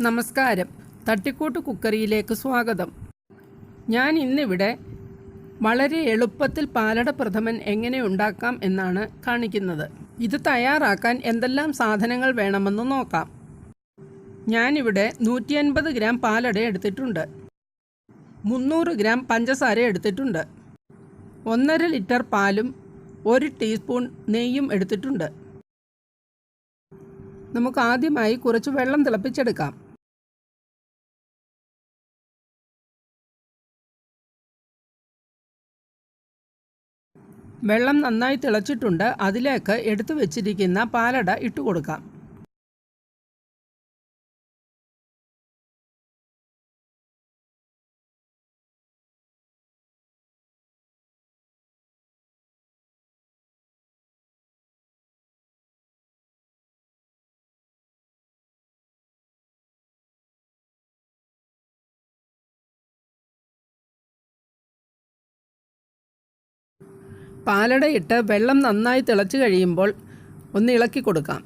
നമസ്കാരം. തട്ടിക്കൂട്ട് കുക്കറിയിലേക്ക് സ്വാഗതം. ഞാൻ ഇന്നിവിടെ വളരെ എളുപ്പത്തിൽ പാലട പ്രഥമൻ എങ്ങനെ ഉണ്ടാക്കാം എന്നാണ് കാണിക്കുന്നത്. ഇത് തയ്യാറാക്കാൻ എന്തെല്ലാം സാധനങ്ങൾ വേണമെന്ന് നോക്കാം. ഞാനിവിടെ 150 ഗ്രാം പാലട എടുത്തിട്ടുണ്ട്. 300 ഗ്രാം പഞ്ചസാര എടുത്തിട്ടുണ്ട്. 1.5 ലിറ്റർ പാലും 1 ടീസ്പൂൺ നെയ്യും എടുത്തിട്ടുണ്ട്. നമുക്ക് ആദ്യമായി കുറച്ച് വെള്ളം തിളപ്പിച്ചെടുക്കാം. വെള്ളം നന്നായി തിളച്ചിട്ടുണ്ട്. അതിലേക്ക് എടുത്തു വെച്ചിരിക്കുന്ന പാലട ഇട്ട് കൊടുക്കാം. പാലടയിട്ട് വെള്ളം നന്നായി തിളച്ച് കഴിയുമ്പോൾ ഒന്ന് ഇളക്കി കൊടുക്കാം.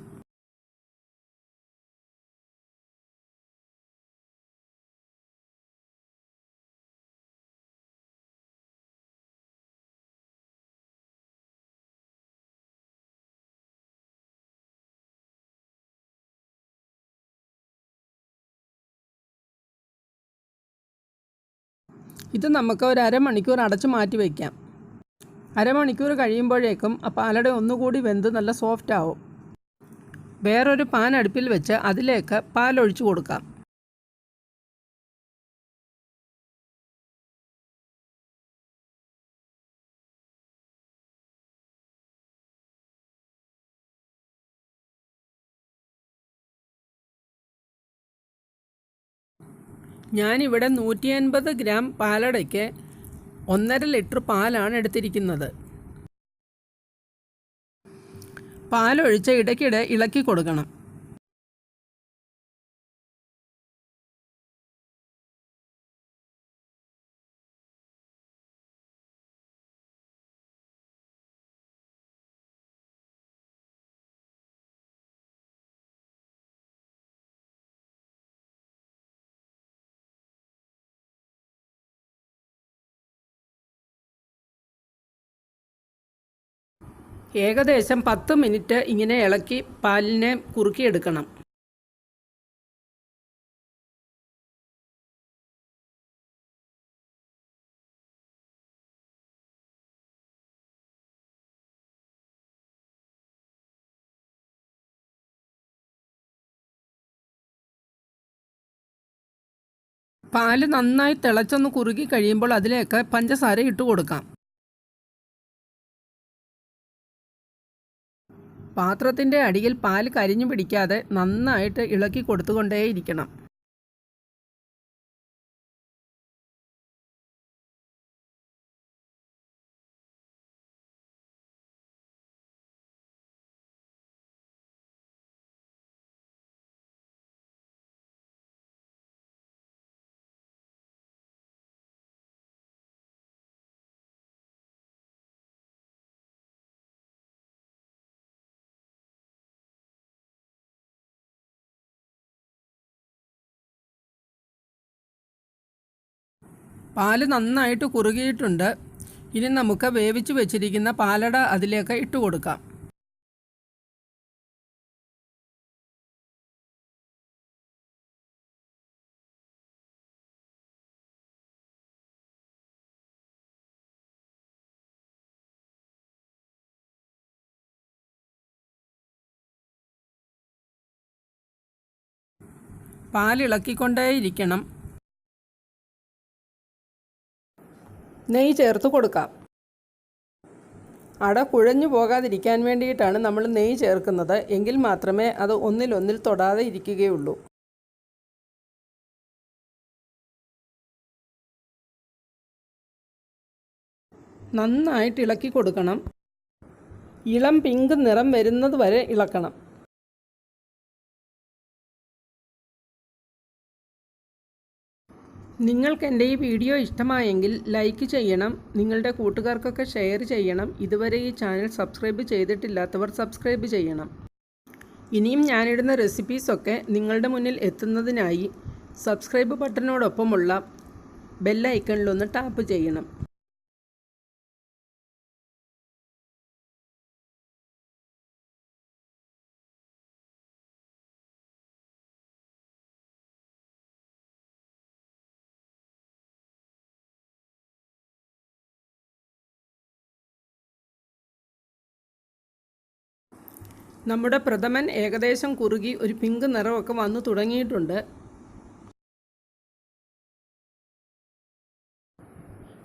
ഇത് നമുക്ക് ഒരു അരമണിക്കൂർ അടച്ചു മാറ്റി വയ്ക്കാം. അരമണിക്കൂർ കഴിയുമ്പോഴേക്കും ആ പാലട ഒന്നുകൂടി വെന്ത് നല്ല സോഫ്റ്റ് ആവും. വേറൊരു പാൻ അടുപ്പിൽ വെച്ച് അതിലേക്ക് പാലൊഴിച്ചു കൊടുക്കാം. ഞാനിവിടെ 150 ഗ്രാം പാലടയ്ക്ക് 1.5 ലിറ്റർ പാലാണ് എടുത്തിരിക്കുന്നത്. പാലൊഴിച്ച് ഇടയ്ക്കിടെ ഇളക്കി കൊടുക്കണം. ഏകദേശം 10 മിനിറ്റ് ഇങ്ങനെ ഇളക്കി പാലിനെ കുറുക്കിയെടുക്കണം. പാല് നന്നായി തിളച്ചൊന്ന് കുറുകി കഴിയുമ്പോൾ അതിലേക്ക് പഞ്ചസാര ഇട്ട് കൊടുക്കാം. പാത്രത്തിൻ്റെ അടിയിൽ പാൽ കരിഞ്ഞു പിടിക്കാതെ നന്നായിട്ട് ഇളക്കി കൊടുത്തുകൊണ്ടേയിരിക്കണം. പാല് നന്നായിട്ട് കുറുകിയിട്ടുണ്ട്. ഇനി നമുക്ക് വേവിച്ച് വെച്ചിരിക്കുന്ന പാലട അതിലേക്ക് ഇട്ട് കൊടുക്കാം. പാലിളക്കിക്കൊണ്ടേയിരിക്കണം. നെയ്യ് ചേർത്ത് കൊടുക്കാം. അട കുഴഞ്ഞു പോകാതിരിക്കാൻ വേണ്ടിയിട്ടാണ് നമ്മൾ നെയ്യ് ചേർക്കുന്നത്. എങ്കിൽ മാത്രമേ അത് ഒന്നിലൊന്നിൽ തൊടാതെ ഇരിക്കുകയുള്ളൂ. നന്നായിട്ട് ഇളക്കി കൊടുക്കണം. ഇളം പിങ്ക് നിറം വരുന്നത് വരെ ഇളക്കണം. നിങ്ങൾക്ക് എൻ്റെ ഈ വീഡിയോ ഇഷ്ടമായെങ്കിൽ ലൈക്ക് ചെയ്യണം. നിങ്ങളുടെ കൂട്ടുകാർക്കൊക്കെ ഷെയർ ചെയ്യണം. ഇതുവരെ ഈ ചാനൽ സബ്സ്ക്രൈബ് ചെയ്തിട്ടില്ലാത്തവർ സബ്സ്ക്രൈബ് ചെയ്യണം. ഇനിയും ഞാനിടുന്ന റെസിപ്പീസൊക്കെ നിങ്ങളുടെ മുന്നിൽ എത്തുന്നതിനായി സബ്സ്ക്രൈബ് ബട്ടനോടൊപ്പമുള്ള ബെൽ ഐക്കണിലൊന്ന് ടാപ്പ് ചെയ്യണം. നമ്മുടെ പ്രഥമൻ ഏകദേശം കുറുകി ഒരു പിങ്ക് നിറമൊക്കെ വന്നു തുടങ്ങിയിട്ടുണ്ട്.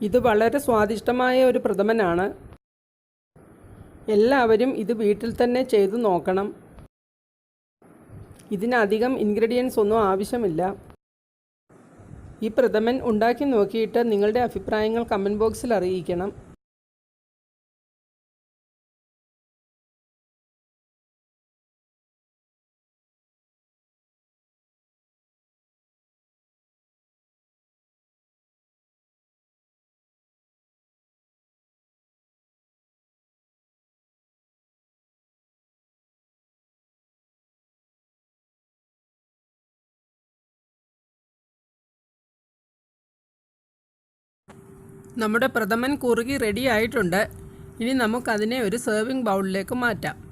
ഇത് വളരെ സ്വാദിഷ്ടമായ ഒരു പ്രഥമനാണ്. എല്ലാവരും ഇത് വീട്ടിൽ തന്നെ ചെയ്തു നോക്കണം. ഇതിനധികം ഇൻഗ്രീഡിയൻസ് ഒന്നും ആവശ്യമില്ല. ഈ പ്രഥമൻ ഉണ്ടാക്കി നോക്കിയിട്ട് നിങ്ങളുടെ അഭിപ്രായങ്ങൾ കമൻറ്റ് ബോക്സിൽ അറിയിക്കണം. നമ്മുടെ പ്രഥമൻ കുറുകി റെഡി ആയിട്ടുണ്ട്. ഇനി നമുക്കതിനെ ഒരു സെർവിങ് ബൗളിലേക്ക് മാറ്റാം.